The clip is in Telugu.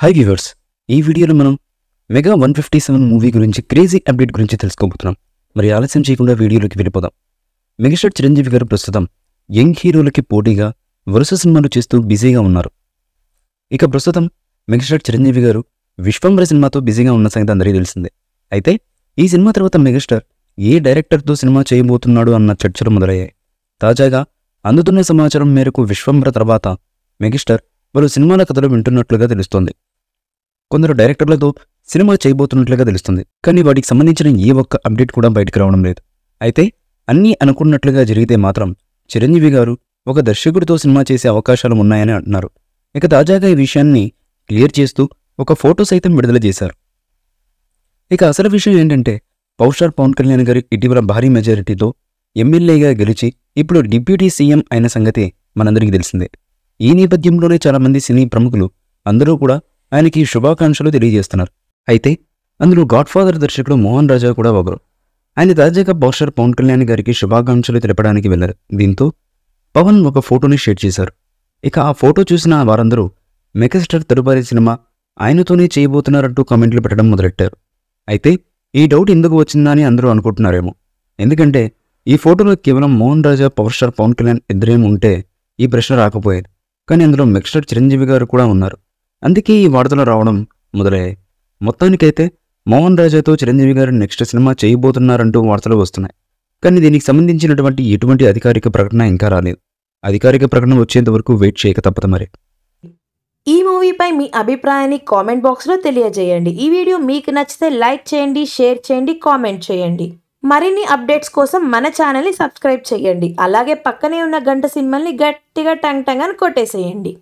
హాయ్ వ్యూవర్స్, ఈ వీడియోలో మనం మెగా 157 మూవీ గురించి క్రేజీ అప్డేట్ గురించి తెలుసుకోబోతున్నాం. మరి ఆలస్యం చేయకుండా వీడియోలోకి వెళ్ళిపోదాం. మెగాస్టార్ చిరంజీవి గారు ప్రస్తుతం యంగ్ హీరోలకి పోటీగా వరుస సినిమాలు చేస్తూ బిజీగా ఉన్నారు. ఇక ప్రస్తుతం మెగాస్టార్ చిరంజీవి గారు విశ్వంబర సినిమాతో బిజీగా ఉన్న సంగతి అందరికీ తెలిసిందే. అయితే ఈ సినిమా తర్వాత మెగాస్టార్ ఏ డైరెక్టర్తో సినిమా చేయబోతున్నాడు అన్న చర్చలు మొదలయ్యాయి. తాజాగా అందుతున్న సమాచారం మేరకు విశ్వంబర తర్వాత మెగాస్టార్ పలు సినిమాల కథలు వింటున్నట్లుగా తెలుస్తోంది. కొందరు డైరెక్టర్లతో సినిమా చేయబోతున్నట్లుగా తెలుస్తుంది. కానీ వాటికి సంబంధించిన ఏ ఒక్క అప్డేట్ కూడా బయటకు రావడం లేదు. అయితే అన్నీ అనుకున్నట్లుగా జరిగితే మాత్రం చిరంజీవి గారు ఒక దర్శకుడితో సినిమా చేసే అవకాశాలు ఉన్నాయని అంటున్నారు. ఇక తాజాగా ఈ విషయాన్ని క్లియర్ చేస్తూ ఒక ఫోటో సైతం విడుదల చేశారు. ఇక అసలు విషయం ఏంటంటే, పవర్ స్టార్ పవన్ కళ్యాణ్ గారు ఇటీవల భారీ మెజారిటీతో ఎమ్మెల్యేగా గెలిచి ఇప్పుడు డిప్యూటీ సీఎం అయిన సంగతి మనందరికీ తెలిసిందే. ఈ నేపథ్యంలోనే చాలామంది సినీ ప్రముఖులు అందరూ కూడా ఆయనకి శుభాకాంక్షలు తెలియజేస్తున్నారు. అయితే అందులో గాడ్ ఫాదర్ దర్శకుడు మోహన్ రాజా కూడా ఒకరు. ఆయన తాజాగా పవర్ స్టార్ పవన్ కళ్యాణ్ గారికి శుభాకాంక్షలు తెలపడానికి వెళ్లారు. దీంతో పవన్ ఒక ఫోటోని షేర్ చేశారు. ఇక ఆ ఫోటో చూసిన వారందరూ మెగాస్టార్ తదుపరి సినిమా ఆయనతోనే చేయబోతున్నారంటూ కామెంట్లు పెట్టడం మొదలెట్టారు. అయితే ఈ డౌట్ ఎందుకు వచ్చిందా అని అందరూ అనుకుంటున్నారేమో. ఎందుకంటే ఈ ఫోటోలో కేవలం మోహన్ రాజా, పవర్ స్టార్ పవన్ కళ్యాణ్ ఇద్దరేమో ఉంటే ఈ ప్రశ్న రాకపోయేది. కానీ అందులో మెగాస్టార్ చిరంజీవి గారు కూడా ఉన్నారు. అందుకే ఈ వార్తలు రావడం మొదలయ్యాయి. మొత్తానికైతే మోహన్ రాజాతో చిరంజీవి గారు నెక్స్ట్ సినిమా చేయబోతున్నారంటూ వార్తలు వస్తున్నాయి. కానీ దీనికి సంబంధించినటువంటి ఎటువంటి అధికారిక ప్రకటన ఇంకా రాలేదు. అధికారిక ప్రకటన వచ్చేంత వరకు వెయిట్ చేయక తప్పదు. మరి ఈ మూవీపై మీ అభిప్రాయాన్ని కామెంట్ బాక్స్లో తెలియజేయండి. ఈ వీడియో మీకు నచ్చితే లైక్ చేయండి, షేర్ చేయండి, కామెంట్ చేయండి. మరిన్ని అప్డేట్స్ కోసం మన ఛానల్ని సబ్స్క్రైబ్ చేయండి. అలాగే పక్కనే ఉన్న గంట సింబల్ని గట్టిగా టంగ్ టంగ్ అని కొట్టేసేయండి.